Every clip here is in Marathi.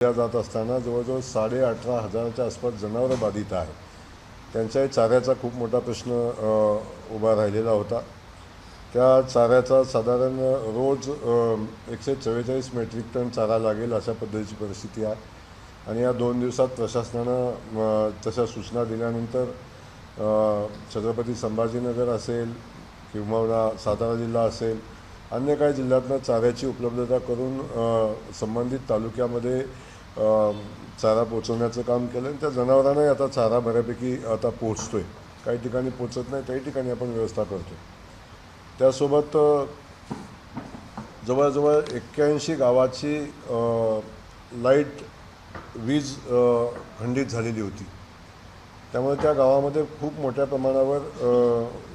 जात असताना जवळजवळ 18,500च्या आसपास जनावरं बाधित आहेत. त्यांच्याही चाऱ्याचा खूप मोठा प्रश्न उभा राहिलेला होता. त्या चाऱ्याचा साधारण रोज 144 मेट्रिक टन चारा लागेल अशा पद्धतीची परिस्थिती आहे. आणि या 2 दिवसात प्रशासनानं तशा सूचना दिल्यानंतर छत्रपती संभाजीनगर असेल किंवा सातारा जिल्हा असेल, अन्य काही जिल्ह्यातनं चाऱ्याची उपलब्धता करून संबंधित तालुक्यामध्ये चारा पोचवण्याचं काम केलं. आणि त्या जनावरांनाही आता चारा बऱ्यापैकी आता पोचतो आहे. काही ठिकाणी पोचत नाही, काही ठिकाणी आपण व्यवस्था करतो. त्यासोबत जवळजवळ 81 गावाची लाईट वीज खंडित झालेली होती. त्यामुळे त्या गावामध्ये खूप मोठ्या प्रमाणावर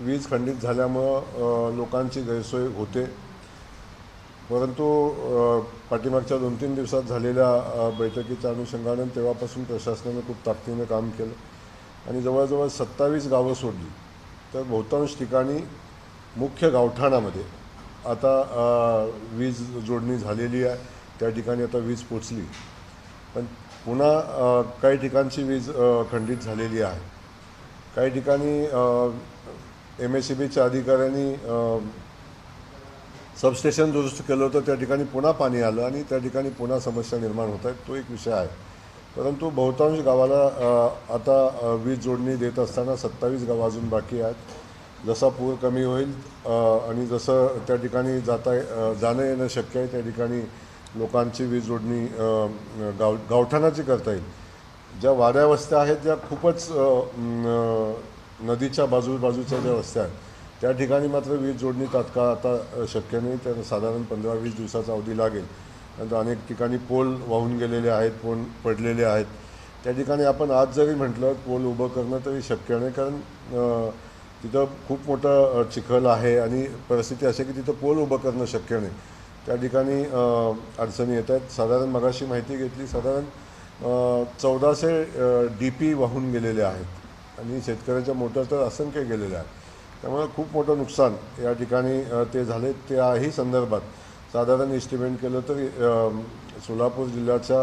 वीज खंडित झाल्यामुळं लोकांची गैरसोय होते. परंतु पाठीमागच्या 2-3 दिवसात झालेल्या बैठकीच्या अनुषंगानं तेव्हापासून प्रशासनानं खूप ताकदीनं काम केलं आणि जवळजवळ 27 गावं सोडली. तर बहुतांश ठिकाणी मुख्य गावठाणामध्ये आता वीज जोडणी झालेली आहे. त्या ठिकाणी आता वीज पोचली, पण पुन्हा काही ठिकाणची वीज खंडित झालेली आहे. काही ठिकाणी MSEBच्या अधिकाऱ्यांनी सबस्टेशन दुरुस्त केलं होतं, त्या ठिकाणी पुन्हा पाणी आलं आणि त्या ठिकाणी पुन्हा समस्या निर्माण होत आहेत. तो एक विषय आहे. परंतु बहुतांश गावाला आता वीज जोडणी देत असताना 27 गावं अजून बाकी आहेत. जसा पूर कमी होईल आणि जसं त्या ठिकाणी जाणं येणं शक्य आहे त्या ठिकाणी लोकांची वीज जोडणी गावठाणाची करता येईल. ज्या वाड्या वस्त्या आहेत ज्या खूपच नदीच्या बाजूच्या ज्या वस्त्या आहेत त्या ठिकाणी मात्र वीज जोडणी तात्काळ आता शक्य नाही. तर साधारण 15-20 दिवसाचा अवधी लागेल. नंतर अनेक ठिकाणी पोल वाहून गेलेले आहेत, पोल पडलेले आहेत. त्या ठिकाणी आपण आज जरी म्हटलं पोल उभं करणं तरी शक्य नाही, कारण तिथं खूप मोठं चिखल आहे आणि परिस्थिती अशी की तिथं पोल उभं करणं शक्य नाही. त्या ठिकाणी अडचणी येत आहेत. साधारण मगाशी माहिती घेतली, साधारण 1400 DP वाहून गेलेले आहेत आणि शेतकऱ्याच्या मोटर तर असंख्य गेलेल्या आहेत. त्यामुळे खूप मोठं नुकसान या ठिकाणी ते झाले. त्याही संदर्भात साधारण एस्टिमेट केलं तरी सोलापूर जिल्ह्याच्या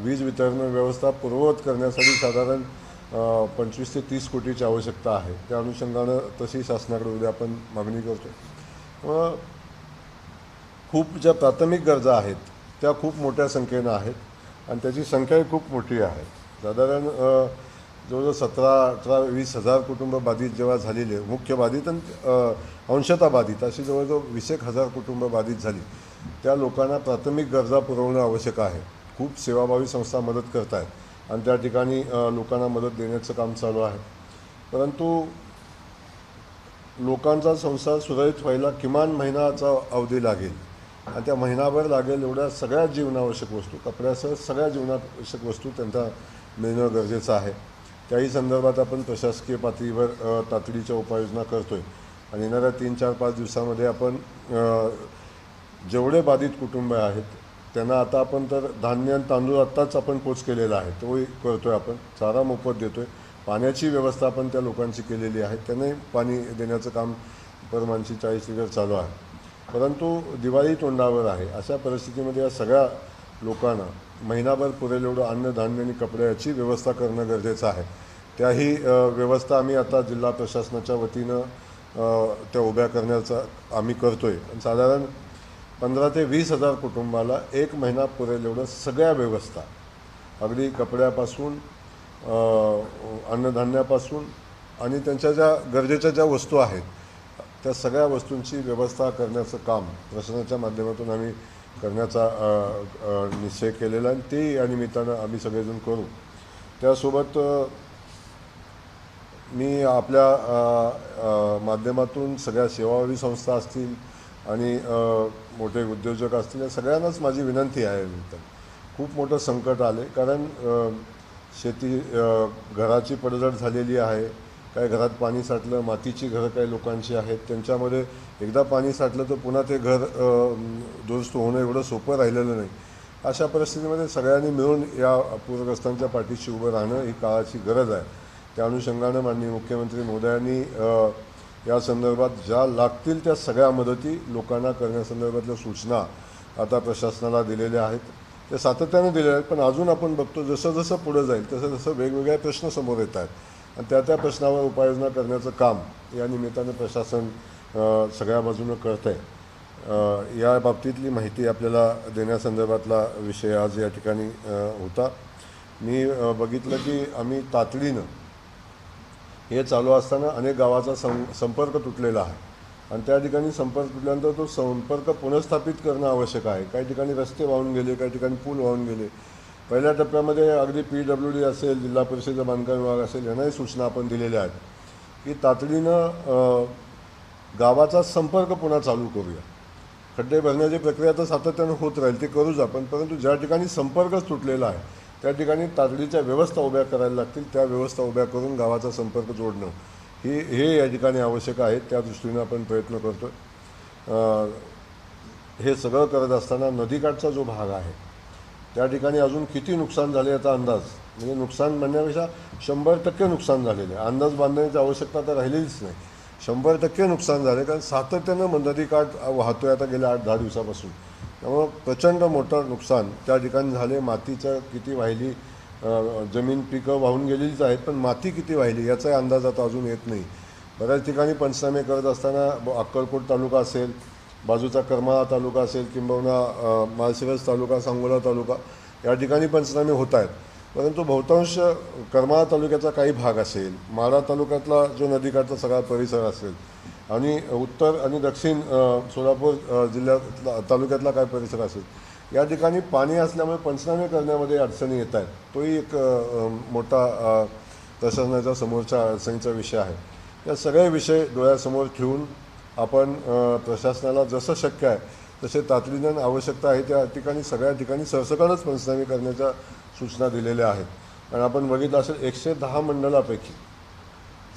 वीज वितरण व्यवस्था पूर्ववत करण्यासाठी साधारण 25 ते 30 कोटीची आवश्यकता आहे. त्या अनुषंगानं तशी शासनाकडे उद्या आपण मागणी करतो. खूप ज्या प्राथमिक गरजा आहेत त्या खूप मोठ्या संख्येनं आहेत आणि त्याची संख्याही खूप मोठी आहे. साधारण जवळजवळ 17-18-20 हजार कुटुंब बाधित जेव्हा झालेले, मुख्य बाधित आणि अंशतः बाधित अशी जवळजवळ 20,000 कुटुंब बाधित झाली. त्या लोकांना प्राथमिक गरजा पुरवणं आवश्यक आहे. खूप सेवाभावी संस्था मदत करत आहेत आणि त्या ठिकाणी लोकांना मदत देण्याचं काम चालू आहे. परंतु लोकांचा संसार सुरळीत व्हायला किमान महिनाचा अवधी लागेल आणि त्या महिनाभर लागेल एवढ्या सगळ्या जीवनावश्यक वस्तू, कपड्यासह सगळ्या जीवनावश्यक वस्तू त्यांना मिळणं गरजेचं आहे. त्याही संदर्भात आपण प्रशासकीय पातळीवर तातडीच्या उपाययोजना करतो आहे आणि येणाऱ्या 3-4-5 दिवसामध्ये आपण जेवढे बाधित कुटुंब आहेत त्यांना आता आपण तर धान्य आणि तांदूळ आत्ताच आपण पोच केलेला आहे, तोही करतो आहे. आपण चारा मोफत देतो आहे. पाण्याची व्यवस्था आपण त्या लोकांची केलेली आहे. त्यांनाही पाणी देण्याचं काम परमानची 40 लिटर चालू आहे. परंतु दिवाळी तोंडावर आहे. अशा परिस्थितीमध्ये या सगळ्या लोकांना महिनाभर पुरेल एवढं अन्न, धान्य आणि कपड्याची व्यवस्था करणं गरजेचं आहे. त्याही व्यवस्था आम्ही आता जिल्हा प्रशासनाच्या वतीनं त्या उभ्या करण्याचा आम्ही करतो आहे. आणि साधारण 15,000 ते 20,000 कुटुंबाला 1 महिना पुरेल एवढं सगळ्या व्यवस्था, अगदी कपड्यापासून अन्नधान्यापासून आणि त्यांच्या ज्या गरजेच्या ज्या वस्तू आहेत त्या सगळ्या वस्तूंची व्यवस्था करण्याचं काम प्रशासनाच्या माध्यमातून आम्ही करण्याचा निश्चय केलेला आणि ते या निमित्तानं आम्ही सगळेजण करू. त्यासोबत मी आपल्या माध्यमातून सगळ्या सेवाभावी संस्था असतील आणि मोठे उद्योजक असतील या सगळ्यांनाच माझी विनंती आहे. खूप मोठं संकट आले, कारण शेती घराची पडझड झालेली आहे. काही घरात पाणी साठलं, मातीची घरं काही लोकांची आहेत, त्यांच्यामध्ये एकदा पाणी साठलं तर पुन्हा ते घर दुरुस्त होणं एवढं सोपं राहिलेलं नाही. अशा परिस्थितीमध्ये सगळ्यांनी मिळून या पूरग्रस्तांच्या पाठीशी उभं राहणं ही काळाची गरज आहे. त्या अनुषंगानं माननीय मुख्यमंत्री महोदयांनी या संदर्भात ज्या लागतील त्या सगळ्या मदती लोकांना करण्यासंदर्भातल्या सूचना आता प्रशासनाला दिलेल्या आहेत. ते सातत्याने दिलेले आहेत. पण अजून आपण बघतो जसं जसं पुढं जाईल तसं तसं वेगवेगळे प्रश्न समोर येत आहेत आणि त्या प्रश्नावर उपाययोजना करण्याचं काम या निमित्तानं प्रशासन सगळ्या बाजूनं करतं आहे. या बाबतीतली माहिती आपल्याला देण्यासंदर्भातला विषय आज या ठिकाणी होता. मी बघितलं की आम्ही तातडीनं हे चालू असताना अनेक गावाचा संपर्क तुटलेला आहे आणि त्या ठिकाणी संपर्क तुटल्यानंतर तो संपर्क पुनर्स्थापित करणं आवश्यक आहे. काही ठिकाणी रस्ते वाहून गेले, काही ठिकाणी पूल वाहून गेले. पहिल्या टप्प्यामध्ये अगदी PWD असेल, जिल्हा परिषदेचा बांधकाम विभाग असेल, यांनाही सूचना आपण दिलेल्या आहेत की तातडीनं गावाचा संपर्क पुन्हा चालू करूया. खड्डे भरण्याची प्रक्रिया तर सातत्यानं होत राहील, ते करूच आपण, परंतु ज्या ठिकाणी संपर्कच तुटलेला आहे त्या ठिकाणी तातडीच्या व्यवस्था उभ्या करायला लागतील. त्या व्यवस्था उभ्या करून गावाचा संपर्क जोडणं हे या ठिकाणी आवश्यक आहे. त्या दृष्टीनं आपण प्रयत्न करतो. हे सगळं करत असताना नदीकाठचा जो भाग आहे त्या ठिकाणी अजून किती नुकसान झाले याचा अंदाज, म्हणजे नुकसान म्हणण्यापेक्षा 100% नुकसान झालेले आहे. अंदाज बांधण्याची आवश्यकता तर राहिलेलीच नाही. 100% नुकसान झाले, कारण सातत्यानं नदीकाठ वाहतोय आता गेल्या 8-10 दिवसापासून. त्यामुळं प्रचंड मोठं नुकसान त्या ठिकाणी झाले. मातीचं किती वाहिली, जमीन पिकं वाहून गेलेलीच आहेत, पण माती किती वाहिली याचाही अंदाज आता अजून येत नाही. बऱ्याच ठिकाणी पंचनामे करत असताना अक्कलकोट तालुका असेल, बाजूचा करमाळा तालुका असेल, किंबहुना माळशिरस तालुका, सांगोला तालुका या ठिकाणी पंचनामे होत आहेत. परंतु बहुतांश करमाळा तालुक्याचा काही भाग असेल, माढा तालुक्यातला जो नदीकाठचा सगळा परिसर असेल आणि उत्तर आणि दक्षिण सोलापूर जिल्ह्यातला तालुक्यातला काय परिसर असेल, या ठिकाणी पाणी असल्यामुळे पंचनामे करण्यामध्ये अडचणी येत आहेत. तोही एक मोठा प्रशासनाच्या समोरच्या अडचणीचा विषय आहे. या सगळे विषय डोळ्यासमोर ठेवून आपण प्रशासनाला जसं शक्य आहे तसे तातडीनं आवश्यकता आहे त्या ठिकाणी सगळ्या ठिकाणी सरसकटच पंचनामे करण्याच्या सूचना दिलेल्या आहेत. आणि आपण बघितलं असेल 110 मंडळापैकी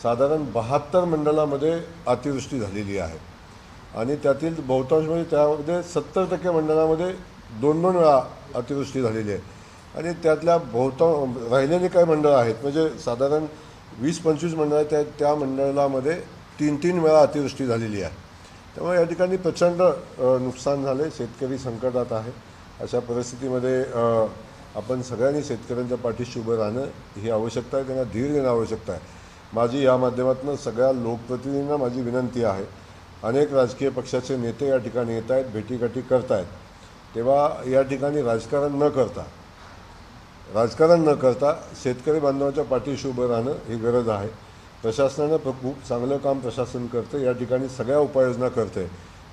साधारण 72 मंडळामध्ये अतिवृष्टी झालेली आहे आणि त्यातील बहुतांश म्हणजे त्यामध्ये 70% मंडळामध्ये 2-2 वेळा अतिवृष्टी झालेली आहे. आणि त्यातल्या राहिलेले काही मंडळं आहेत, म्हणजे साधारण 20-25 मंडळं आहेत, त्या मंडळामध्ये 3-3 वेळा अतिवृष्टी झालेली आहे. त्यामुळे या ठिकाणी प्रचंड नुकसान झाले. शेतकरी संकटात आहे. अशा परिस्थितीमध्ये आपण सगळ्यांनी शेतकऱ्यांच्या पाठीशी उभं राहणं ही आवश्यकता आहे. त्यांना धीर देणं आवश्यकता आहे. माझी या माध्यमातून सगळ्या लोकप्रतिनिधींना माझी विनंती आहे. अनेक राजकीय पक्षाचे नेते या ठिकाणी येत आहेत, भेटीगाठी करत आहेत, तेव्हा या ठिकाणी राजकारण न करता शेतकरी बांधवांच्या पाठीशी उभं राहणं ही गरज आहे. प्रशासनानं खूप चांगलं काम प्रशासन करतं, या ठिकाणी सगळ्या उपाययोजना करते.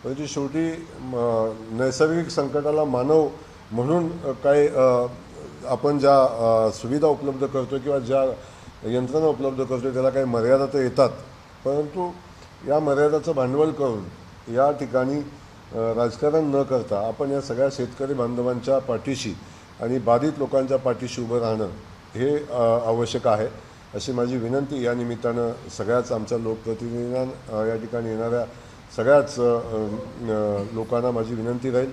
परंतु शेवटी नैसर्गिक संकटाला मानव म्हणून काय आपण ज्या सुविधा उपलब्ध करतो किंवा ज्या यंत्रणा उपलब्ध करतो त्याला काही मर्यादा तर येतात, परंतु या मर्यादाचं भांडवल करून या ठिकाणी राजकारण न करता आपण या सगळ्या शेतकरी बांधवांच्या पाठीशी आणि बाधित लोकांच्या पाठीशी उभं राहणं हे आवश्यक आहे, अशी माझी विनंती या निमित्तानं सगळ्याच आमच्या लोकप्रतिनिधींना या ठिकाणी येणाऱ्या सगळ्याच लोकांना माझी विनंती राहील.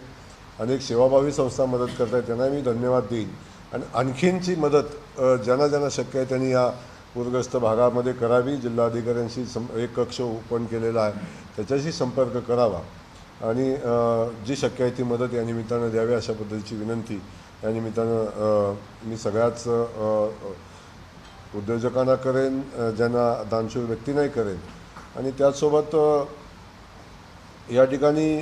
अनेक सेवाभावी संस्था मदत करत आहेत, त्यांना मी धन्यवाद देईन. आणि आणखीनची मदत ज्यांना ज्यांना शक्य आहे त्यांनी या पूरग्रस्त भागामध्ये करावी. जिल्हाधिकाऱ्यांशी एक कक्ष ओपन केलेला आहे, त्याच्याशी संपर्क करावा आणि जी शक्य आहे ती मदत या निमित्तानं द्यावी, अशा पद्धतीची विनंती या निमित्तानं मी सगळ्याच उद्योजकांना करेन, ज्यांना दानशूर व्यक्तींनाही करेन. आणि त्याचसोबत या ठिकाणी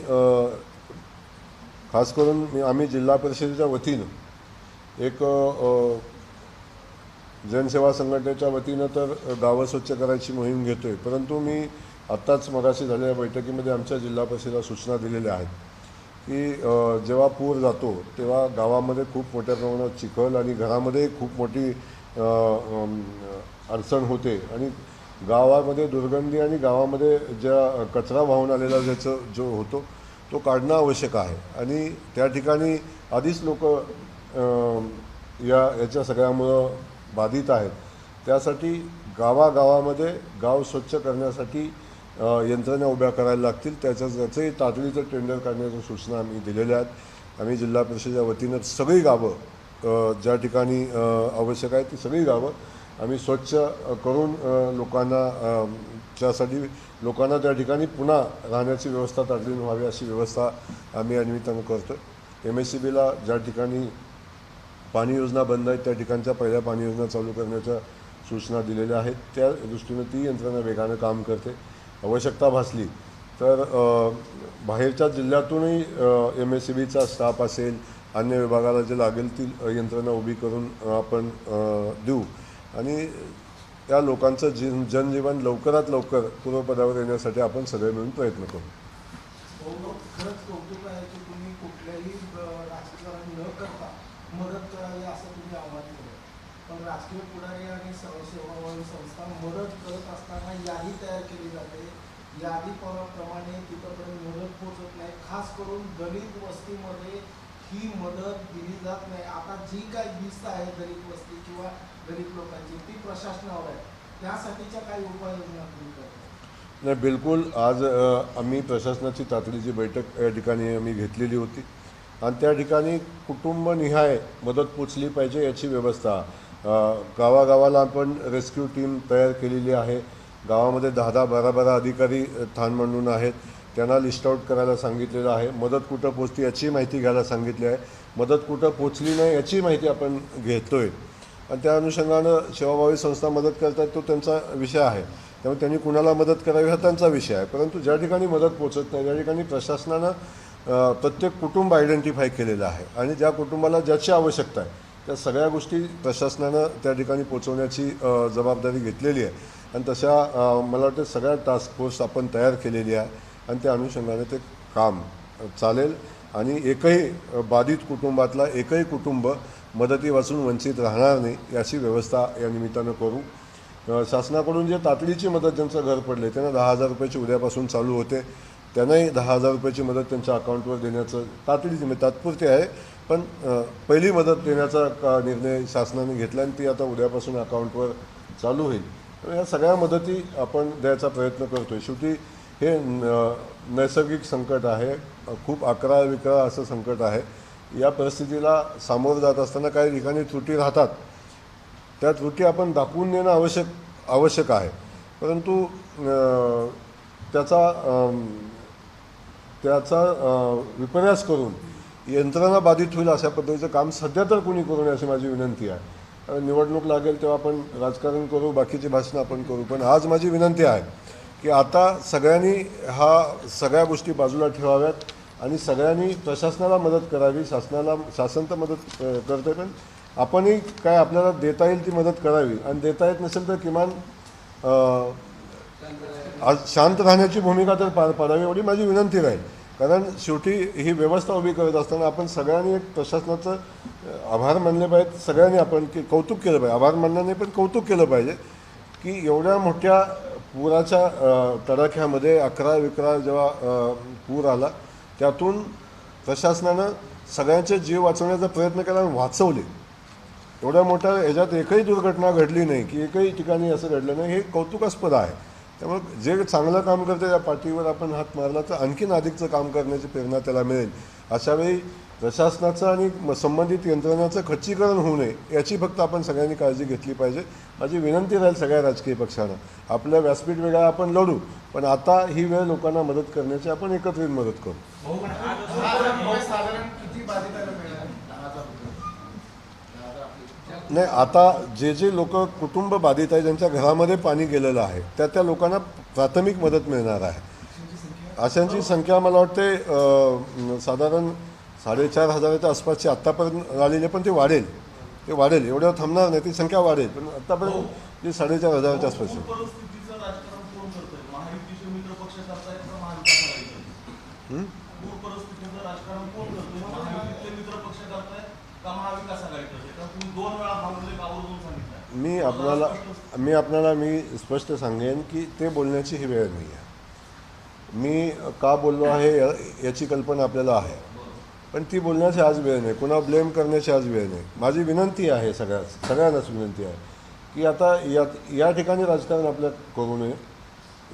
खास करून आम्ही जिल्हा परिषदेच्या वतीनं एक जनसेवा संघटनेच्या वतीनं तर गावं स्वच्छ करायची मोहीम घेतो आहे. परंतु मी आत्ताच मगाशी झालेल्या बैठकीमध्ये आमच्या जिल्हा परिषदेला सूचना दिलेल्या आहेत की जेव्हा पूर जातो तेव्हा गावामध्ये खूप मोठ्या प्रमाणात चिखल आणि घरामध्ये खूप मोठी अडचण होते आणि गावामध्ये दुर्गंधी आणि गावामध्ये ज्या कचरा वाहून आलेला जो होतो तो काढणं आवश्यक आहे. आणि त्या ठिकाणी आधीच लोक याच्या सगळ्यामुळं बाधित आहेत. त्यासाठी गावागावामध्ये गाव स्वच्छ करण्यासाठी यंत्रणा उभ्या करायला लागतील. त्याचंही तातडीचं टेंडर काढण्याच्या सूचना आम्ही दिलेल्या आहेत. आम्ही जिल्हा परिषदेच्या वतीनं सगळी गावं ज्या ठिकाणी आवश्यक आहे ती सगळी गावं आम्ही स्वच्छ करून लोकांना त्या ठिकाणी पुन्हा राहण्याची व्यवस्था तातडीने व्हावी अशी व्यवस्था आम्ही या निमित्तानं करतो. MSCBला ज्या ठिकाणी पाणी योजना बंद आहेत त्या ठिकाणच्या पहिल्या पाणी योजना चालू करण्याच्या सूचना दिलेल्या आहेत. त्या दृष्टीनं ती यंत्रणा वेगानं काम करते. आवश्यकता भासली तर बाहेरच्या जिल्ह्यातूनही MSEBचा स्टाफ असेल, अन्य विभागाला जे लागेल ती यंत्रणा उभी करून आपण देऊ आणि त्या लोकांचं जनजीवन लवकरात लवकर पूर्वपदावर येण्यासाठी आपण सगळे मिळून प्रयत्न करू. खरंच कौतुक आहे की तुम्ही कुठल्याही राजकारण न करता मदत करावी असं तुम्ही आव्हान केलं. पण राजकीय पुढारी आणि सेवाभावी संस्था मदत करत असताना यादी तयार केली जाते. यादीप्रमाणे तिथंपर्यंत मदत पोहोचत नाही. खास करून दलित वस्तीमध्ये ही मदत दिली जात नाही. आता जी काय भिस्त आहे दलित वस्ती किंवा दलित लोकांची ती प्रशासनावर आहे. त्यासाठीच्या काही उपाययोजना तुम्ही करता? नाही, बिलकुल. आज आम्ही प्रशासनाची तातडीची बैठक या ठिकाणी आम्ही घेतलेली होती आणि त्या ठिकाणी कुटुंबनिहाय मदत पोचली पाहिजे याची व्यवस्था गावागावाला आपण रेस्क्यू टीम तयार केलेली आहे. गावामध्ये 10-10, 12-12 अधिकारी ठाण मांडून आहेत. त्यांना लिस्ट आउट करायला सांगितलेलं आहे. मदत कुठं पोचली याची माहिती घ्यायला सांगितली आहे. मदत कुठं पोचली नाही याची माहिती आपण घेतो आहे आणि त्या अनुषंगानं सेवाभावी संस्था मदत करतात तो त्यांचा विषय आहे. त्यामुळे त्यांनी कुणाला मदत करावी हा त्यांचा विषय आहे. परंतु ज्या ठिकाणी मदत पोचत नाही त्या ठिकाणी प्रशासनानं प्रत्येक कुटुंब आयडेंटिफाय केलेलं आहे आणि ज्या कुटुंबाला ज्याची आवश्यकता आहे त्या सगळ्या गोष्टी प्रशासनानं त्या ठिकाणी पोचवण्याची जबाबदारी घेतलेली आहे आणि तशा मला वाटतं सगळ्या टास्क फोर्स आपण तयार केलेली आहे आणि त्या अनुषंगाने ते काम चालेल आणि एकही बाधित कुटुंबातला एकही कुटुंब मदतीपासून वंचित राहणार नाही याची व्यवस्था या निमित्तानं करू. शासनाकडून जे तातडीची मदत ज्यांचं घर पडले त्यांना 10,000 रुपयाची उद्यापासून चालू होते. त्यांनाही 10,000 रुपयाची मदत त्यांच्या अकाउंटवर देण्याचं तातडीची म्हणजे तात्पुरती आहे पण पहिली मदत देण्याचा निर्णय शासनाने घेतला आणि ती आता उद्यापासून अकाउंटवर चालू होईल. या सगळ्या मदती आपण द्यायचा प्रयत्न करतो आहे. शेवटी हे नैसर्गिक संकट आहे. खूप अकरा-विकरा असं संकट आहे. या परिस्थितीला सामोरं जात असताना काही ठिकाणी त्रुटी राहतात. त्या त्रुटी आपण दाखवून देणं आवश्यक आहे. परंतु त्याचा विपर्यास करून यंत्रणा बाधित होईल अशा पद्धतीचं काम सध्या तर कोणी करू नये अशी माझी विनंती आहे. निवडणूक लागेल तेव्हा आपण राजकारण करू, बाकीची भाषणं आपण करू. पण आज माझी विनंती आहे की आता सगळ्यांनी सगळ्या गोष्टी बाजूला ठेवाव्यात आणि सगळ्यांनी प्रशासनाला मदत करावी. शासन तर मदत करते पण आपणही काय आपल्याला देता येईल ती मदत करावी आणि देता येत नसेल तर किमान आज शांत राहण्याची भूमिका तर पार पाडावी एवढी माझी विनंती राहील. कारण शेवटी ही व्यवस्था उभी करत असताना आपण सगळ्यांनी एक प्रशासनाचं आभार मानले पाहिजेत. सगळ्यांनी आपण की कौतुक केलं पाहिजे. आभार मानणं नाही पण कौतुक केलं पाहिजे की एवढ्या मोठ्या पुराच्या तडाख्यामध्ये 11-11 जेव्हा पूर आला त्यातून प्रशासनानं सगळ्यांचे जीव वाचवण्याचा प्रयत्न केला आणि वाचवले. एवढ्या मोठ्या ह्याच्यात एकही दुर्घटना घडली नाही की एकही ठिकाणी असं घडलं नाही. हे कौतुकास्पद आहे. त्यामुळे जे चांगलं काम करते त्या पाठीवर आपण हात मारला तर आणखीन अधिकचं काम करण्याची प्रेरणा त्याला मिळेल. अशावेळी प्रशासनाचं आणि संबंधित यंत्रणाचं खच्चीकरण होऊ नये याची फक्त आपण सगळ्यांनी काळजी घेतली पाहिजे. माझी विनंती राहील सगळ्या राजकीय पक्षांना. आपल्या व्यासपीठ वेगळा आपण लढू पण आता ही वेळ लोकांना मदत करण्याची आपण एकत्रित मदत करू. नाही, आता जे लोक कुटुंब बाधित आहे ज्यांच्या घरामध्ये पाणी गेलेलं आहे त्या लोकांना प्राथमिक मदत मिळणार आहे. अशांची संख्या मला वाटते साधारण 4,500च्या आसपासची आत्तापर्यंत आलेली पण ते वाढेल. एवढ्यावर थांबणार नाही. ती संख्या वाढेल पण आत्तापर्यंत ती 4,500च्या आसपास. मी स्पष्ट सांगेन की ते बोलण्याची ही वेळ नाही आहे. मी का बोललो आहे याची कल्पना आपल्याला आहे पण ती बोलण्याची आज वेळ नाही. कुणा ब्लेम करण्याची आज वेळ नाही. माझी विनंती आहे सगळ्यांनाच विनंती आहे की आता या ठिकाणी राजकारण आपल्या करू नये.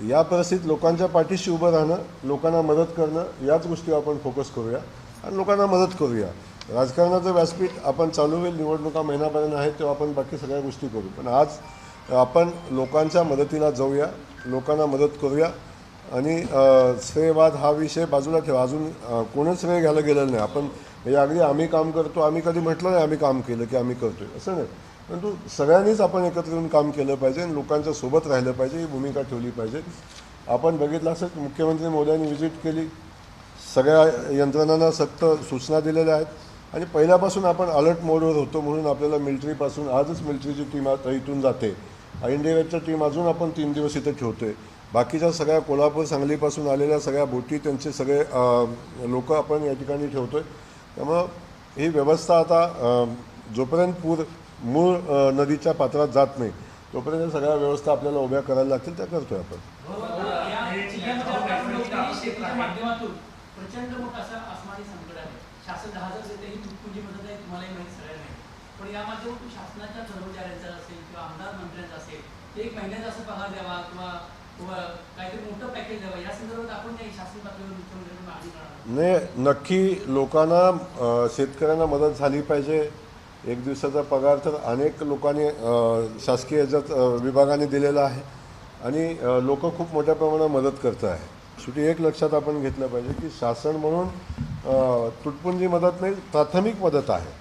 या परिस्थितीत लोकांच्या पाठीशी उभं राहणं, लोकांना मदत करणं याच गोष्टीवर आपण फोकस करूया आणि लोकांना मदत करूया. राजकारणाचं व्यासपीठ आपण चालू होईल. निवडणुका महिनापर्यंत आहेत तेव्हा आपण बाकी सगळ्या गोष्टी करू पण आज आपण लोकांच्या मदतीला जाऊया, लोकांना मदत करूया आणि श्रेयवाद हा विषय बाजूला ठेवा. अजून कोणच श्रेय घ्यायला गेलेलं नाही. आपण म्हणजे अगदी आम्ही काम करतो, आम्ही कधी म्हटलं नाही आम्ही काम केलं की आम्ही करतोय, असं नाही. परंतु सगळ्यांनीच आपण एकत्र येऊन काम केलं पाहिजे आणि लोकांच्या सोबत राहिलं पाहिजे, ही भूमिका ठेवली पाहिजे. आपण बघितलं असं की मुख्यमंत्री मोदयांनी व्हिजिट केली, सगळ्या यंत्रणांना सक्त सूचना दिलेल्या आहेत आणि पहिल्यापासून आपण अलर्ट मोडवर होतो. म्हणून आपल्याला मिलिटरीपासून आजच मिलिटरीची टीम आता इथून जाते, इंडियाची टीम अजून आपण 3 दिवस इथे ठेवतोय. बाकीच्या सगळ्या कोल्हापूर सांगलीपासून आलेल्या सगळ्या बोटी, त्यांचे सगळे लोक आपण या ठिकाणी ठेवतोय. त्यामुळं ही व्यवस्था आता जोपर्यंत पूर मूळ नदीच्या पात्रात जात नाही तोपर्यंत या सगळ्या व्यवस्था आपल्याला उभ्या करायला लागतील, त्या करतोय आपण. शेतीच्या माध्यमातून प्रचंड मोठं असं आसमानी संकट आहे. शासन 10,000 देते, ही तुटपुंजी मदत आहे, तुम्हालाही माहिती सगळ्यांना आहे. पण या माध्यमातून शासनाच्या कर्मचाऱ्यांचा असेल किंवा आमदार मंत्र्यांचा असेल ते एक महिन्याचा असं पगार द्यावा किंवा काहीतरी मोठं पॅकेज द्यावा, या संदर्भात आपण काही शासन पातळीवर मुख्यमंत्र्यांकडून मागणी करणार नाही, नक्की लोकांना शेतकऱ्यांना मदत झाली पाहिजे. एक दिवसाचा पगार तर अनेक लोकांनी शासकीय याच्यात विभागाने दिलेला आहे आणि लोक खूप मोठ्या प्रमाणात मदत करत आहे. शेवटी एक लक्षात आपण घेतलं पाहिजे की शासन म्हणून तुटपुंजी मदत नाही, प्राथमिक मदत आहे.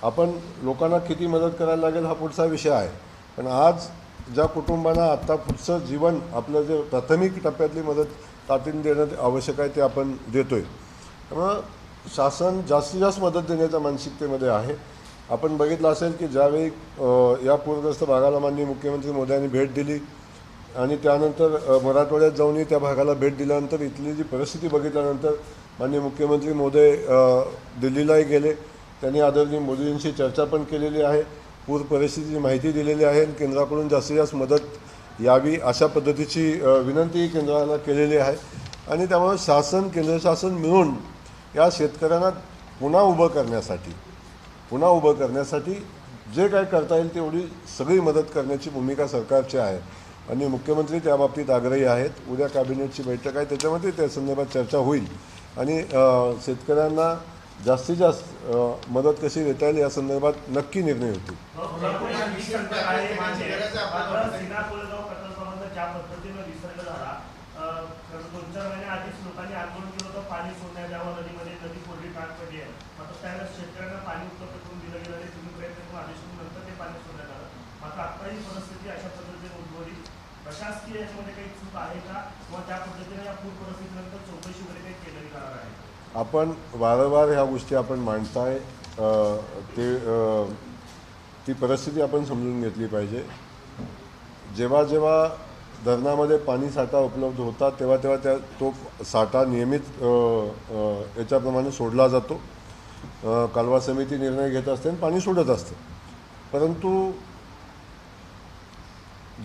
आपण लोकांना किती मदत करायला लागेल हा पुढचा विषय आहे. पण आज ज्या कुटुंबांना आत्ता पुढचं जीवन आपलं जे प्राथमिक टप्प्यातली मदत तातडीने देणं आवश्यक आहे ते आपण देतो आहे. त्यामुळं शासन जास्तीत जास्त मदत देण्याच्या मानसिकतेमध्ये आहे. आपण बघितलं असेल की ज्यावेळी या पूरग्रस्त भागाला माननीय मुख्यमंत्री मोदयांनी भेट दिली आणि त्यानंतर मराठवाड्यात जाऊनही त्या भागाला भेट दिल्यानंतर इथली जी परिस्थिती बघितल्यानंतर माननीय मुख्यमंत्री मोदय दिल्लीलाही गेले. त्यांनी आदरणीय मोदींशी चर्चा पण केलेली आहे, पूर परिस्थितीची माहिती दिलेली आहे आणि केंद्राकडून जास्तीत जास्त मदत यावी अशा पद्धतीची विनंती केंद्राला केलेली आहे. आणि त्यामुळे शासन केंद्र शासन मिळून या शेतकऱ्यांना पुन्हा उभं करण्यासाठी जे काय करता येईल तेवढी सगळी मदत करण्याची भूमिका सरकारची आहे आणि मुख्यमंत्री त्या बाबतीत आग्रही आहेत. उद्या कॅबिनेटची बैठक आहे, त्याच्यामध्ये त्या संदर्भात चर्चा होईल आणि शेतकऱ्यांना जास्तीत जास्त मदत कशी देता येईल या संदर्भात नक्की निर्णय होतील. पाणी सोडण्यात यावं नदीमध्ये, नदी कोरडी टाक पडली आहे. मात्र त्यावेळेस शेतकऱ्यांना पाणी उपलब्ध करून दिलं गेलं नाही, तुम्ही प्रयत्न करून आदेश नंतर ते पाणी सोडण्यात आलं. मात्र आता ही परिस्थिती अशा पद्धतीने उद्भवली. प्रशासकीय याच्यामध्ये काही चूक आहे का किंवा त्या पद्धतीने या पूर परिस्थितीनंतर चौकशी वगैरे काही केली जाणार आहे? आपण वारंवार ह्या गोष्टी आपण मांडताय, ती परिस्थिती आपण समजून घेतली पाहिजे. जेव्हा जेव्हा धरणामध्ये पाणी साठा उपलब्ध होता तेव्हा तो साठा नियमित याच्याप्रमाणे सोडला जातो. कालवा समिती निर्णय घेत असते आणि पाणी सोडत असते. परंतु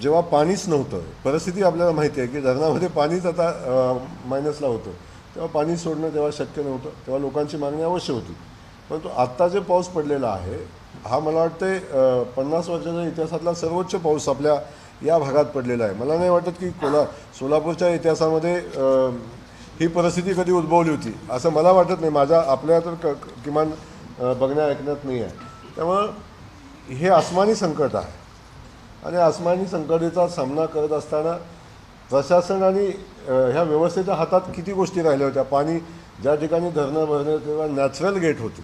जेव्हा पाणीच नव्हतं, परिस्थिती आपल्याला माहिती आहे की धरणामध्ये पाणीच आता मायनसला होतं, तेव्हा पाणी सोडणं तेव्हा शक्य नव्हतं, तेव्हा लोकांची मागणी अवश्य होती. परंतु आत्ता जे पाऊस पडलेला आहे हा मला वाटते 50 वर्षाच्या इतिहासातला सर्वोच्च पाऊस आपल्या या भागात पडलेला आहे. मला नाही वाटत की सोलापूरच्या इतिहासामध्ये ही परिस्थिती कधी उद्भवली होती असं मला वाटत नाही. आपल्या तर किमान बघण्या ऐकण्यात नाही आहे. त्यामुळं हे आसमानी संकट आहे आणि आसमानी संकटाचा सामना करत असताना प्रशासन आणि ह्या व्यवस्थेच्या हातात किती गोष्टी राहिल्या होत्या. पाणी ज्या ठिकाणी धरणं भरणे तेव्हा नॅचरल गेट होते,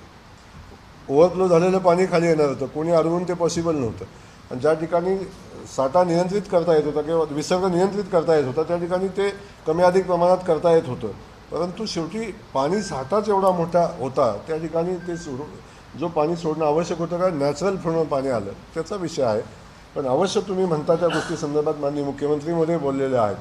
ओव्हरफ्लो झालेलं पाणी खाली येणार होतं, कोणी अडवून ते पॉसिबल नव्हतं. आणि ज्या ठिकाणी साठा नियंत्रित करता येत होता किंवा विसर्ग नियंत्रित करता येत होता त्या ठिकाणी ते कमी अधिक प्रमाणात करता येत होतं. परंतु शेवटी पाणी साठाच एवढा मोठा होता त्या ठिकाणी ते जो पाणी सोडणं आवश्यक होतं का नॅचरल फ्लोनं पाणी आलं त्याचा विषय आहे. पण अवश्य तुम्ही म्हणता त्या गोष्टी संदर्भात माननीय मुख्यमंत्रीमध्ये बोललेले आहेत.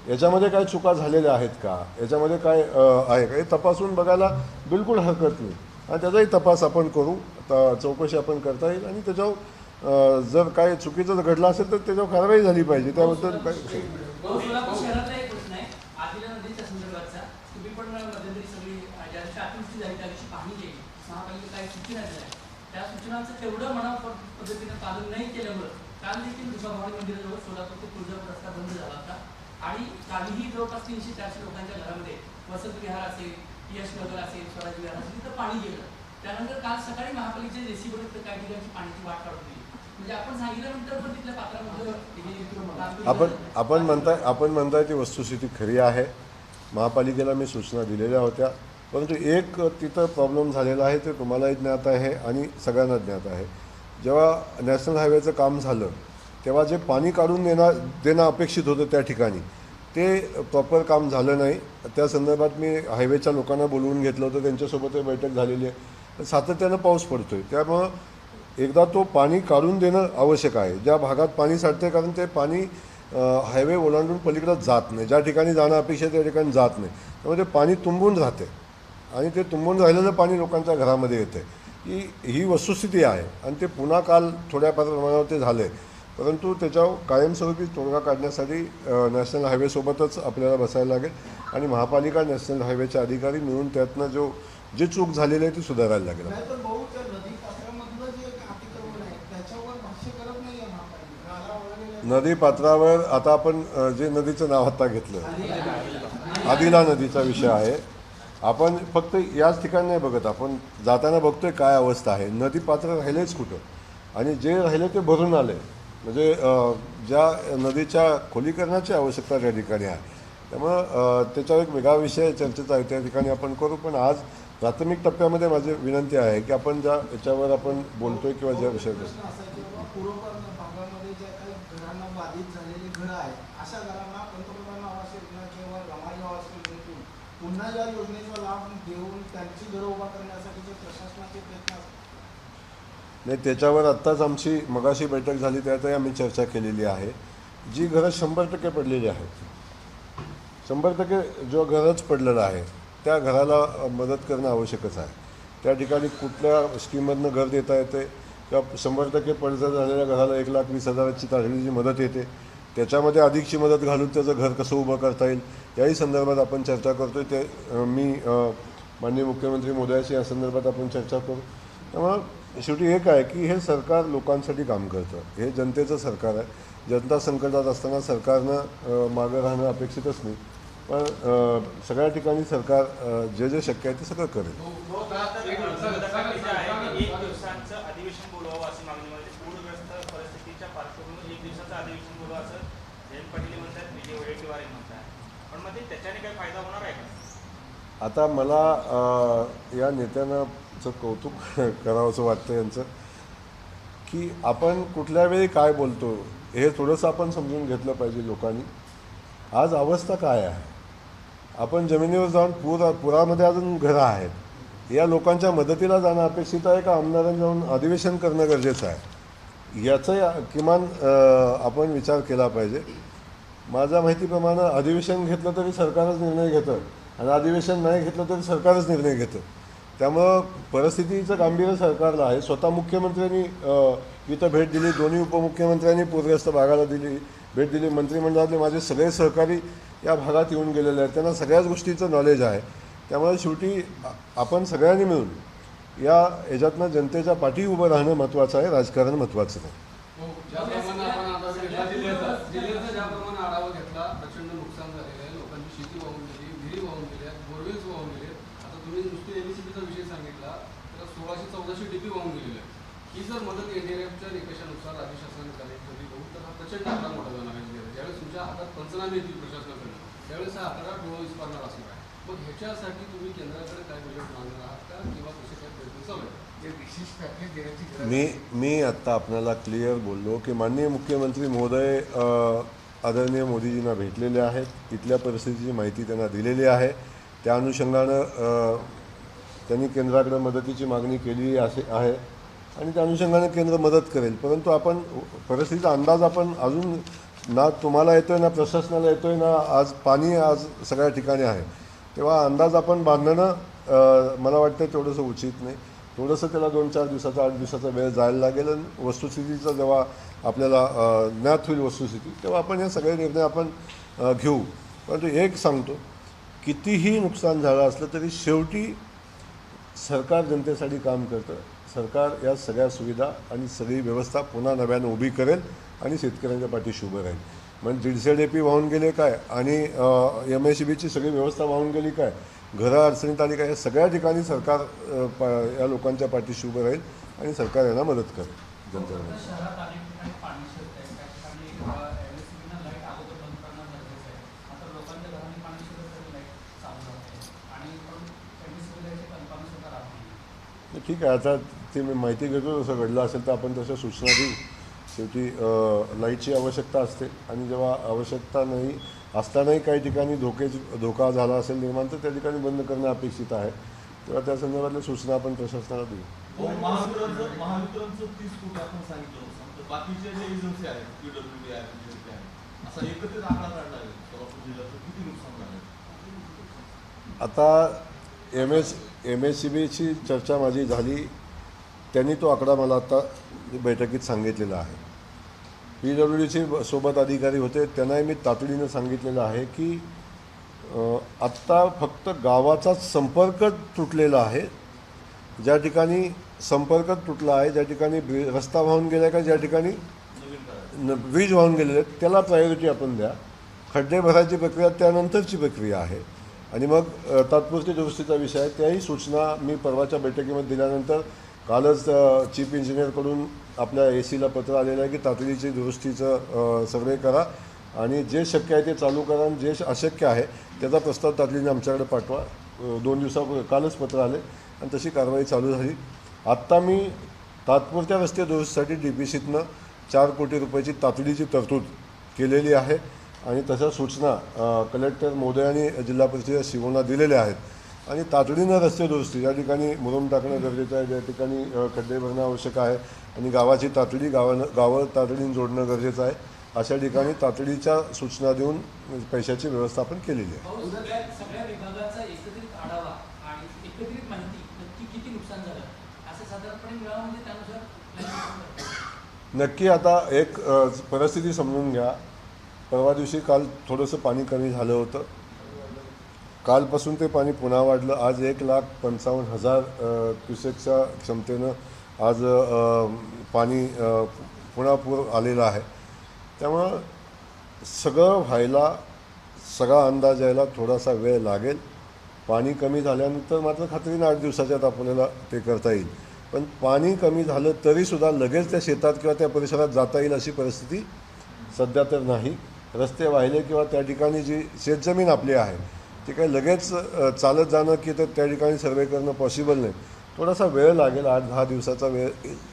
याच्यामध्ये काय चुका झालेल्या आहेत का, याच्यामध्ये काय आहे का हे तपासून बघायला बिलकुल हरकत नाही आणि त्याचाही तपास आपण करू. आता चौकशी आपण करता येईल आणि त्याच्यावर जर काय चुकीचं घडलं असेल तर त्याच्यावर कारवाई झाली पाहिजे. त्याबद्दल काय सोलापूर शहरातला एक प्रश्न आहे आदिला नदीच्या संदर्भातचा. तुम्ही पण मध्यंतरी सगळी ज्या दिवशी अतिवृष्टी झाली त्या दिवशी पाहणी केली, महापालिका काही सूचना दिल्या, त्या सूचनांचं तेवढं मनावर पद्धतीनं पालन नाही केल्यामुळं काल देखील दुर्गाभवानी मंदिराजवळ सोलापूर ते तुळजापूर रस्ता बंद झाला होता आणि कालही जवळपास 300-400 लोकांच्या घरामध्ये वसंत विहार असेल, यश नगर असेल, स्वराज विहार असेल तिथं पाणी गेलं. त्यानंतर काल सकाळी महापालिकेचे जेसीबी काही ठिकाणी पाण्याची वाट काढून दिली. म्हणजे आपण सांगितल्यानंतर पण तिथल्या पात्रामध्ये आपण म्हणताय ती वस्तुस्थिती खरी आहे. महापालिकेला मी सूचना दिलेल्या होत्या. परंतु एक तिथं प्रॉब्लेम झालेला आहे ते तुम्हालाही ज्ञात आहे आणि सगळ्यांना ज्ञात आहे. जेव्हा नॅशनल हायवेचं काम झालं तेव्हा जे पाणी काढून देणं अपेक्षित होतं त्या ठिकाणी ते प्रॉपर काम झालं नाही. त्या संदर्भात मी हायवेच्या लोकांना बोलवून घेतलं होतं, त्यांच्यासोबतही बैठक झालेली आहे. सातत्यानं पाऊस पडतो आहे, त्यामुळं एकदा तो पाणी काढून देणं आवश्यक आहे. ज्या भागात पाणी साठते, कारण ते पाणी हायवे ओलांडून पलीकडं जात नाही, ज्या ठिकाणी जाणं अपेक्षित त्या ठिकाणी जात नाही, त्यामुळे ते पाणी तुंबून राहते आणि ते तुंबून राहिलेलं पाणी लोकांच्या घरामध्ये येते. ही वस्तुस्थिती आहे आणि ते पुन्हा काल थोड्या प्रमाणावर ते झालं आहे. परंतु त्याच्यावर कायमस्वरूपी तोडगा काढण्यासाठी नॅशनल हायवेसोबतच आपल्याला बसायला लागेल आणि महापालिका नॅशनल हायवेचे अधिकारी मिळून त्यातनं जी चूक झालेली आहे ती सुधारायला लागेल. नाही तर भाऊ, त्या नदी पात्रामधलं जे अतिक्रमण आहे त्याच्यावर भाष्य करत नाही आहे महापालिका. नाला वगैरे नदी पात्रावर आता आपण जे नदीचं नाव आत्ता घेतलं, आदिला नदीचा विषय आहे. आपण फक्त याच ठिकाणी नाही बघत, आपण जाताना बघतोय काय अवस्था आहे. नदी पात्र राहिलेच कुठं आणि जे राहिले ते भरून आले. म्हणजे ज्या नदीच्या खोलीकरणाची आवश्यकता त्या ठिकाणी आहे. त्यामुळं त्याच्यावर एक वेगळा विषय चर्चेचा आहे, त्या ठिकाणी आपण करू. पण आज प्राथमिक टप्प्यामध्ये माझी विनंती आहे की आपण ज्या याच्यावर आपण बोलतोय किंवा ज्या विषयावर प्रश्न असा आहे की बाबा पूर्व भागामध्ये ज्या काही घरांना बाधित झालेली घरं आहेत, अशा घरांना पंतप्रधान आवास योजना किंवा रमाई आवास योजनेतून पुन्हा या योजनेचा लाभ देऊन त्यांची घरं उभा करण्यासाठी जे प्रशासनाचे प्रयत्न असतात. नाही, त्याच्यावर आत्ताच आमची मगाशी बैठक झाली, त्यातही आम्ही चर्चा केलेली आहे. जी घरं 100% पडलेली आहेत, 100% जो घरच पडलेला आहे त्या घराला मदत करणं आवश्यकच आहे. त्या ठिकाणी कुठल्या स्कीममधनं घर देता येते किंवा 100% पडझड झालेल्या घराला 1,20,000ची तातडीची मदत येते, त्याच्यामध्ये अधिकची मदत घालून त्याचं घर कसं उभं करता येईल याही संदर्भात आपण चर्चा करतो आहे. ते मी माननीय मुख्यमंत्री महोदयाशी या संदर्भात आपण चर्चा करू. त्यामुळं शेवटी एक आहे की हे सरकार लोकांसाठी काम करतं, हे जनतेचं सरकार आहे. जनता संकटात असताना सरकारनं मागं राहणं अपेक्षितच नाही, पण सगळ्या ठिकाणी सरकार जे शक्य आहे ते सगळं करेल. एक दिवसाचं अधिवेशन बोलवावं अशी मागणी म्हणजे पूरग्रस्त परिस्थितीच्या पार्श्वभूमीवर एक दिवसाचं अधिवेशन बोलवा असं जयंत पाटील म्हणतात, विजय वडेट्टीवार म्हणतात. पण मग त्याच्याने काही फायदा होणार आहे का? आता मला या नेत्यांचं कौतुक करावंसं वाटतं यांचं, की आपण कुठल्या वेळी काय बोलतो हे थोडंसं आपण समजून घेतलं पाहिजे लोकांनी. आज अवस्था काय आहे, आपण जमिनीवर जाऊन पुरामध्ये अजून घरं आहेत, या लोकांच्या मदतीला जाणं अपेक्षित आहे का आमदारांनी जाऊन अधिवेशन करणं गरजेचं आहे, याचं किमान आपण विचार केला पाहिजे. माझ्या माहितीप्रमाणे अधिवेशन घेतलं तरी सरकारच निर्णय घेतं आणि अधिवेशन नाही घेतलं तरी सरकारच निर्णय घेतं. त्यामुळं परिस्थितीचं गांभीर्य सरकारला आहे. स्वतः मुख्यमंत्र्यांनी इथं भेट दिली, दोन्ही उपमुख्यमंत्र्यांनी पूरग्रस्त भागाला भेट दिली, मंत्रिमंडळातले माझे सगळे सहकारी या भागात येऊन गेलेले आहेत, त्यांना सगळ्याच गोष्टीचं नॉलेज आहे. त्यामुळे शेवटी आपण सगळ्यांनी मिळून याच्यातनं जनतेच्या पाठी उभं राहणं महत्त्वाचं आहे, राजकारण महत्त्वाचं नाही. ज्याप्रमाणे आढावा घेतला, प्रचंड नुकसान झालेलं आहे, लोकांची शेती वाहून गेली, विहिरी वाहून गेल्या, बोरवेल्स वाहून गेले. आता तुम्ही नुसते एमएससीबीचा विषय सांगितला तर 1600-1400 डीपी वाहून गेलेलं आहे. ही जर मदत एनडीआरएफच्या निकषानुसार राज्य शासनाने करायची होती तर हा प्रचंड आकडा मोठा जाणार आहे. ज्यावेळेस तुमच्या हातात पंचनामे येतील प्रशासनाकडे त्यावेळेस हा आकडा डोळा विस्तारणार असणार आहे. मग ह्याच्यासाठी तुम्ही केंद्राकडे काय बजेट मागणार आहात का किंवा कसे काय प्रयत्न चालू आहे? मी आत्ता आपल्याला क्लिअर बोललो की माननीय मुख्यमंत्री महोदय आदरणीय मोदीजींना भेटलेले आहेत, तिथल्या परिस्थितीची माहिती त्यांना दिलेली आहे. त्या अनुषंगानं त्यांनी केंद्राकडे मदतीची मागणी केली आहे आणि त्या अनुषंगाने केंद्र मदत करेल. परंतु आपण परिस्थितीचा अंदाज आपण अजून ना तुम्हाला येतो आहे ना प्रशासनाला येतो आहे, ना आज पाणी आज सगळ्या ठिकाणी आहे, तेव्हा अंदाज आपण बांधणं मला वाटतं तेवढंसं उचित नाही. थोडंसं त्याला 2-4 दिवसाचा 8 दिवसाचा वेळ जायला लागेल आणि वस्तुस्थितीचा जेव्हा आपल्याला ज्ञात होईल वस्तुस्थिती तेव्हा आपण हे सगळे निर्णय आपण घेऊ. परंतु एक सांगतो, कितीही नुकसान झालं असलं तरी शेवटी सरकार जनतेसाठी काम करतं. सरकार या सगळ्या सुविधा आणि सगळी व्यवस्था पुन्हा नव्यानं उभी करेल आणि शेतकऱ्यांच्या पाठीशी उभं राहील. म्हणजे 150 DP वाहून गेले काय आणि MSCBची सगळी व्यवस्था वाहून गेली काय, घरं अडचणीत आली काय, या सगळ्या ठिकाणी सरकार या लोकांच्या पाठीशी उभं राहील आणि सरकार यांना मदत करेल जनतेला. शहरात अनेक ठिकाणी पाणी शिरत आहे, त्या ठिकाणी MSCBनं लाईट अगोदर बंद करणं गरजेचं आहे. आता लोकांच्या घरांनी पाणी शिरत तरी लाईट चालू राहते आणि पण MSCB ठीक आहे, आता ते मी माहिती घेतो, जसं घडलं असेल तर आपण तशा सूचना देऊ. शेवटी लाईटची आवश्यकता असते आणि जेव्हा आवश्यकता नाही असतानाही काही ठिकाणी धोका झाला असेल निर्माण, तर त्या ठिकाणी बंद करणं अपेक्षित आहे. तेव्हा त्या संदर्भातल्या सूचना आपण प्रशासनाला देऊ. महावितरणचं 30 कोटी आपण सांगितलं होतं. बाकीच्या ज्या एजन्सी आहेत, PWD आहे, BJP आहे, असा एकत्रित आकडा काढला आहे सोलापूर जिल्ह्याचं किती नुकसान झालं? आता MSCBची चर्चा माझी झाली, त्यांनी तो आकडा मला आता बैठकीत सांगितलेला आहे. PWDचे सोबत अधिकारी होते, त्यांनाही मी तातडीनं सांगितलेलं आहे की आत्ता फक्त गावाचाच संपर्क तुटलेला आहे. ज्या ठिकाणी संपर्क तुटला आहे, ज्या ठिकाणी रस्ता वाहून गेला आहे का, ज्या ठिकाणी वीज वाहून गेलेले आहेत, त्याला प्रायोरिटी आपण द्या. खड्डे भरायची प्रक्रिया त्यानंतरची प्रक्रिया आहे. आणि मग तात्पुरती दुरुस्तीचा विषय आहे, त्याही सूचना मी परवाच्या बैठकीमध्ये दिल्यानंतर कालच चीफ इंजिनियरकडून आपल्या ACला पत्र आलेलं आहे की तातडीची दुरुस्तीचं सर्वे करा आणि जे शक्य आहे ते चालू करा आणि जे अशक्य आहे त्याचा प्रस्ताव तातडीने आमच्याकडे पाठवा. 2 दिवसापूर्वी कालच पत्र आले आणि तशी कारवाई चालू झाली. आत्ता मी तात्पुरत्या रस्ते दुरुस्तीसाठी DPCतनं 4 कोटी रुपयाची तातडीची तरतूद केलेली आहे आणि तशा सूचना कलेक्टर महोदयांनी जिल्हा परिषदेच्या शिवोंना दिलेल्या आहेत. आणि तातडीनं रस्ते दुरुस्ती, ज्या ठिकाणी मुरुम टाकणं गरजेचं आहे, ज्या ठिकाणी खड्डे भरणं आवश्यक आहे आणि गावाची तातडी गावं तातडीनं जोडणं गरजेचं आहे, अशा ठिकाणी तातडीच्या सूचना देऊन पैशाची व्यवस्थापन केलेली आहे. भाऊ, सगळ्या विभागाचा एकत्रित आढावा आणि एकत्रित माहिती नक्की किती नुकसान झालं असं साधारणपणे मिळावं, म्हणजे त्यानुसार planning करा. नक्की आता एक परिस्थिती समजून घ्या. परवा दिवशी काल थोडंसं पाणी कमी झालं होतं, कालपासून ते पाणी पुन्हा वाढलं. आज 1,55,000 क्युसेकच्या क्षमतेनं आज पाणी पुन्हा पूर आलेलं आहे. त्यामुळं सगळं व्हायला, सगळा अंदाज यायला थोडासा वेळ लागेल. पाणी कमी झाल्यानंतर मात्र खात्रीनं 8 दिवसाच्यात आपल्याला ते करता येईल. पण पाणी कमी झालं तरीसुद्धा लगेच त्या शेतात किंवा त्या परिसरात जाता येईल अशी परिस्थिती सध्या तर नाही. रस्ते वाहिले किंवा त्या ठिकाणी जी शेतजमीन आपली आहे ते काही लगेच चालत जाणं की तर त्या ठिकाणी सर्वे करणं पॉसिबल नाही. थोडासा वेळ लागेल, 8-10 दिवसाचा वेळ.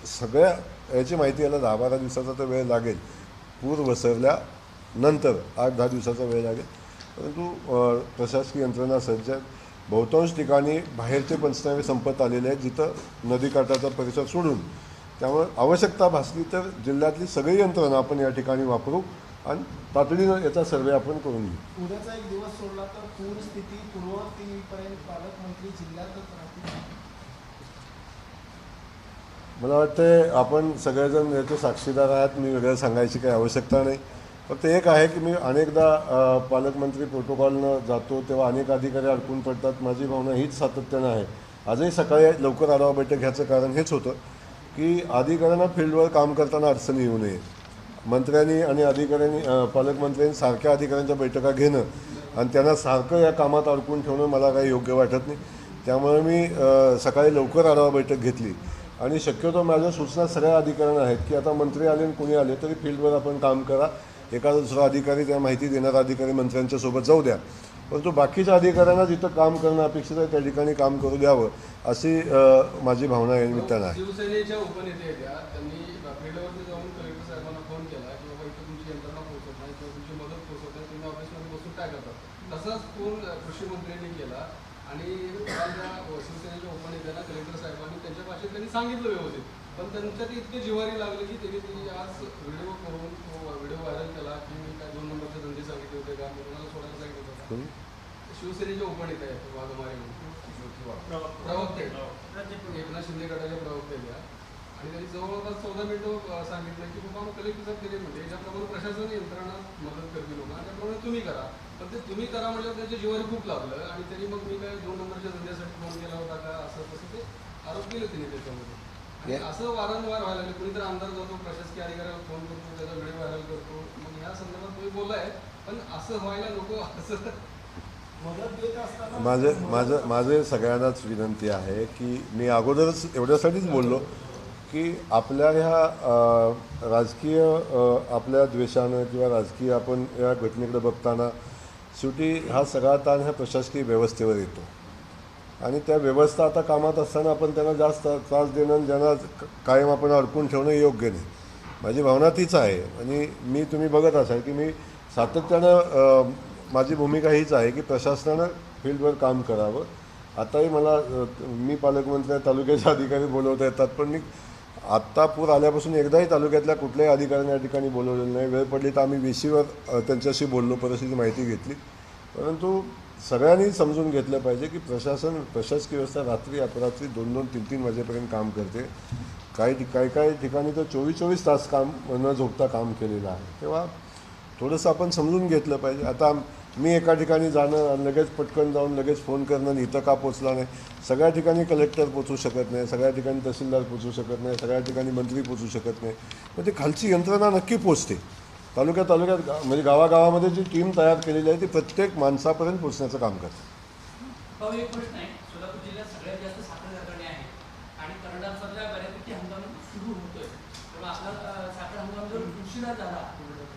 सगळ्या याची माहिती यायला 10-12 दिवसाचा तर वेळ लागेल. पूर वसरल्यानंतर 8-10 दिवसाचा वेळ लागेल. परंतु प्रशासकीय यंत्रणा सज्ज आहेत. बहुतांश ठिकाणी बाहेरचे पंचनामे संपत आलेले आहेत जिथं नदीकाठाचा परिसर सोडून. त्यामुळे आवश्यकता भासली तर जिल्ह्यातली सगळी यंत्रणा आपण या ठिकाणी वापरू आणि तातडीनं याचा सर्वे आपण करून घेऊ. उद्याचा एक दिवस सोडला तर पूरस्थिती पूर्ववतीपर्यंत पालकमंत्री जिल्ह्यातच राहतील. मला वाटते आपण सगळेजण याचे साक्षीदार आहात, मी वेगळं सांगायची काही आवश्यकता नाही. फक्त एक आहे की मी अनेकदा पालकमंत्री प्रोटोकॉलनं जातो तेव्हा अनेक अधिकारी अडकून पडतात. माझी भावना हीच सातत्यानं आहे. आजही सकाळी लवकर आढावा बैठक घ्यायचं कारण हेच होतं की अधिकाऱ्यांना फील्डवर काम करताना अडचणी येऊ नये. मंत्र्यांनी आणि अधिकाऱ्यांनी, पालकमंत्र्यांनी सारख्या अधिकाऱ्यांच्या बैठका घेणं आणि त्यांना सारखं या कामात अडकून ठेवणं मला काही योग्य वाटत नाही. त्यामुळे मी सकाळी लवकर आढावा बैठक घेतली आणि शक्यतो माझ्या सूचना सगळ्या अधिकाऱ्यांना आहेत की आता मंत्री आले आणि कुणी आले तरी फील्डवर आपण काम करा. एखादा दुसरा अधिकारी, त्या माहिती देणारा अधिकारी मंत्र्यांच्या सोबत जाऊ द्या, परंतु बाकीच्या अधिकाऱ्यांना जिथं काम करणं अपेक्षित आहे त्या ठिकाणी काम करू द्यावं अशी माझी भावना या निमित्तानं आहे. शिवसेनेच्या उपनेते त्यांनी फील्डवरती जाऊन कलेक्टर साहेबांना फोन केला की बाबा इथं तुमची यंत्रणा पोहोचत नाही किंवा तुमची मदत पोहोचत नाही, तुम्ही ऑफिसमध्ये बसून काय करतात. तसाच फोन कृषी मंत्र्यांनी केला आणि शिवसेनेच्या उपनेत्यांना कलेक्टर साहेबांनी त्यांच्या भाषेत त्यांनी सांगितलं व्यवस्थित. पण त्यांच्या ते इतके जिव्हारी लागले की त्यांनी आज व्हिडिओ करून तो व्हिडिओ व्हायरल केला की मी काय 2 नंबरचे धंदे सांगितले होते का, कोणाला सोडायला सांगितलं होतं. शिवसेनेचे उपनेते आहेत वाघमारे प्रवक्ते, एकनाथ शिंदे गटाचे प्रवक्ते द्या आणि त्यांनी जवळपास 14 मिनिटं सांगितलं की बाबा मग कलेक्टर साहेब केले म्हणजे ज्याप्रमाणे प्रशासन यंत्रणा मदत करते लोकांना त्याप्रमाणे तुम्ही करा. पण ते तुम्ही करा म्हणजे त्यांच्या जीवारी खूप लागलं आणि त्यांनी मग मी काय 2 नंबरच्या धंद्यासाठी फोन केला होता का असं तसं ते आरोप केले त्यांनी त्याच्यामध्ये. आणि असं वारंवार व्हायला लागलं. कुणीतरी आमदार जातो, प्रशासकीय अधिकाऱ्याला फोन करतो, त्याचा व्हिडिओ व्हायरल करतो. मग ह्या संदर्भात तुम्ही बोललाय पण असं व्हायला नको. असं मदत देत असताना माझे सगळ्यांनाच विनंती आहे की मी अगोदरच एवढ्यासाठीच बोललो की आपल्या ह्या राजकीय आपल्या द्वेषानं किंवा राजकीय आपण या घटनेकडे बघताना शेवटी हा सगळा ताण ह्या प्रशासकीय व्यवस्थेवर येतो. आणि त्या व्यवस्था आता कामात असताना आपण त्यांना जास्त त्रास देणं आणि ज्यांना कायम आपण अडकून ठेवणं योग्य नाही. माझी भावना तीच आहे आणि तुम्ही बघत असाल की मी सातत्यानं माझी भूमिका हीच आहे की प्रशासनानं फील्डवर काम करावं. आताही मला मी पालकमंत्री तालुक्याचे अधिकारी बोलवता येतात, पण मी आत्ता पूर आल्यापासून एकदाही तालुक्यातल्या कुठल्याही अधिकाऱ्यांनी या ठिकाणी बोलवलेलं नाही. वेळ पडली तर आम्ही वेशीवर त्यांच्याशी बोललो, परिस्थिती माहिती घेतली. परंतु सगळ्यांनी समजून घेतलं पाहिजे की प्रशासकीय व्यवस्था रात्री अपरात्री 2-2, 3-3 वाजेपर्यंत काम करते. काही ठिकाणी तर 24-24 तास काम न झोपता काम केलेलं आहे. तेव्हा थोडंसं आपण समजून घेतलं पाहिजे. आता मी एका ठिकाणी जाणं आणि लगेच पटकन जाऊन लगेच फोन करणं आणि इथं का पोचला नाही, सगळ्या ठिकाणी कलेक्टर पोचू शकत नाही, सगळ्या ठिकाणी तहसीलदार पोचू शकत नाही, सगळ्या ठिकाणी मंत्री पोचू शकत नाही. मग ते खालची यंत्रणा नक्की पोचते. तालुक्यात म्हणजे गावागावामध्ये जी टीम तयार केलेली आहे ती प्रत्येक माणसापर्यंत पोचण्याचं काम करते. भाऊ, एक प्रश्न आहे. सोलापूर जिल्ह्यात सगळ्यात जास्त साखर कारखाने आहेत आणि कर्नाटकातल्या बऱ्यापैकी हंगाम सुरू होतोय. तेव्हा आपला साखर हंगाम जर उशिरा झाला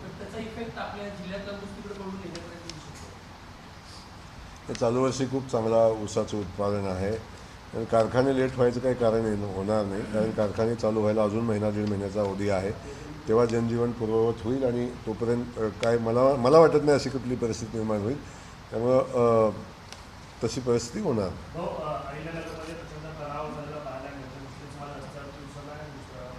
तर त्याचा इफेक्ट आपल्या जिल्ह्यातल्या गोष्टीकडे पडून येण्यापर्यंत येऊ शकतो. हे चालू वर्षी खूप चांगला ऊसाचं उत्पादन आहे आणि कारखाने लेट व्हायचं काही कारण होणार नाही, कारण कारखाने चालू व्हायला अजून 1.5-1.5 महिन्याचा अवधी आहे. तेव्हा जनजीवन पूर्ववत होईल आणि तोपर्यंत काय मला वाटत नाही अशी कुठली परिस्थिती निर्माण होईल. त्यामुळं तशी परिस्थिती होणार. अहिल्यानगरमध्ये प्रचंड तणाव झालेला पाहायला मिळतो. नुसतेच मला रस्त्यावरती उचलला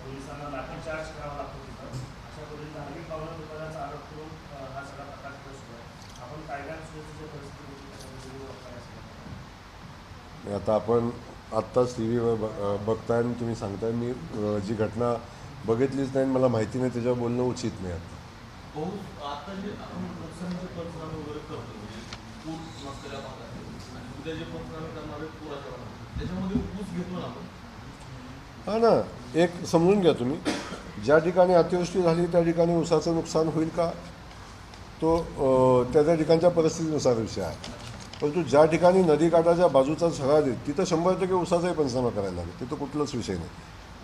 पोलिसांना लाठीचार्ज करावा लागतो तिथं. अशा पद्धतीने धार्मिक भावना दुकानाचा आरोप करून हा सगळा प्रकार सुरू आहे. आपण कायदा सुव्यवस्थेच्या परिस्थिती होती त्याच्या पद्धतीने आता आपण आत्ताच टी व्हीवर बघताय आणि तुम्ही सांगताय, मी जी घटना बघितलीच नाही, मला माहिती नाही, त्याच्यावर बोलणं उचित नाही. आता आता जे आपण नुकसानीचे पंचनामे वगैरे करतो, म्हणजे पूर नसलेल्या भागात आणि उद्या जे पंचनामे करणार आहेत पुराच्या भागात, त्याच्यामध्ये ऊस घेतो ना आपण. हां ना, एक समजून घ्या तुम्ही, ज्या ठिकाणी अतिवृष्टी झाली त्या ठिकाणी ऊसाचं नुकसान होईल का, तो त्या ठिकाणच्या परिस्थितीनुसार विषय आहे. परंतु ज्या ठिकाणी नदीकाठाच्या बाजूचा सगळा तिथं 100% ऊसाचाही पंचनामा करायला लागेल, तिथं कुठलाच विषय नाही.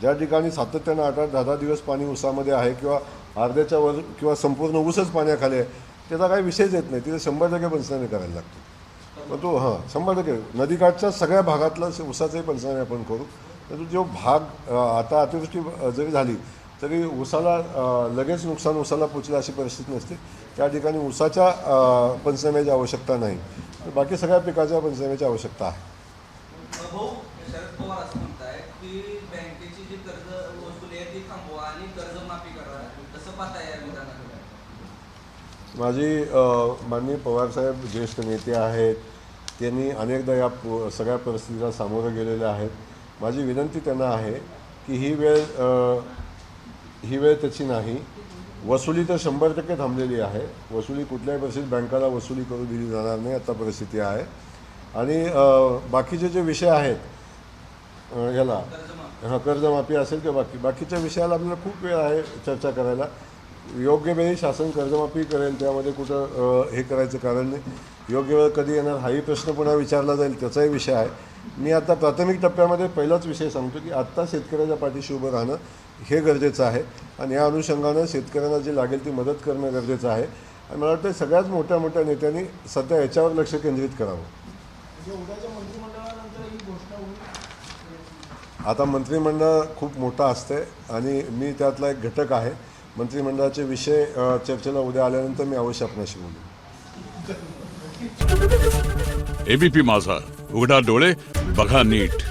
ज्या ठिकाणी सातत्यानं 8-8, 10-10 दिवस पाणी ऊसामध्ये आहे किंवा अर्ध्याच्या वर किंवा संपूर्ण ऊसच पाण्याखाली आहे, त्याचा काही विषयच येत नाही, तिथे 100% पंचनामे करायला लागतो. पण तो 100% नदीकाठच्या सगळ्या भागातला ऊसाचाही पंचनामे आपण करू. तर जो भाग आता अतिवृष्टी जरी झाली तरी ऊसाला लगेच नुकसान ऊसाला पोचलं अशी परिस्थिती नसते. त्या ठिकाणी ऊसाच्या पंचनाम्याची आवश्यकता नाही, तर बाकी सगळ्या पिकाच्या पंचनाम्याची आवश्यकता आहे. भाऊ, शरद पवार असं म्हणताय की बँकेची जी कर्ज वसुली आहे ती थांबवा आणि कर्जमाफी करा, तसं पाहताय या विधानाकडे? माझी माननीय पवारसाहेब ज्येष्ठ नेते आहेत, त्यांनी अनेकदा या सगळ्या परिस्थितीला सामोरं गेलेले आहेत. माझी विनंती त्यांना आहे की ही वेळ त्याची नाही. वसुली तर 100% थांबलेली आहे. वसुली कुठल्याही परिस्थितीत बँकाला वसुली करू दिली जाणार नाही, आता परिस्थिती आहे. आणि बाकीचे जे विषय आहेत ह्याला कर्जमाफी असेल किंवा बाकीच्या विषयाला आपल्याला खूप वेळ आहे चर्चा करायला. योग्य वेळी शासन कर्जमाफी करेल, त्यामध्ये कुठं हे करायचं कारण नाही. योग्य वेळ कधी येणार हाही प्रश्न पुन्हा विचारला जाईल, त्याचाही विषय आहे. मी आता प्राथमिक टप्प्यामध्ये पहिलाच विषय सांगतो की आत्ता शेतकऱ्याच्या पाठीशी उभं राहणं हे गरजेचं आहे आणि या अनुषंगानं शेतकऱ्यांना जे लागेल ती मदत करणं गरजेचं आहे. आणि मला वाटतं सगळ्याच मोठ्या मोठ्या नेत्यांनी सध्या याच्यावर लक्ष केंद्रित करावं. उद्याच्या मंत्रिमंडळानंतर ही घोषणा होईल. आता मंत्रिमंडळ खूप मोठं असते आणि मी त्यातला एक घटक आहे. मंत्रिमंडळाचे विषय चर्चेला उद्या आल्यानंतर मी अवश्य आपल्याशी बोलेन. एबीपी माझा, उघडा डोळे बघा नीट.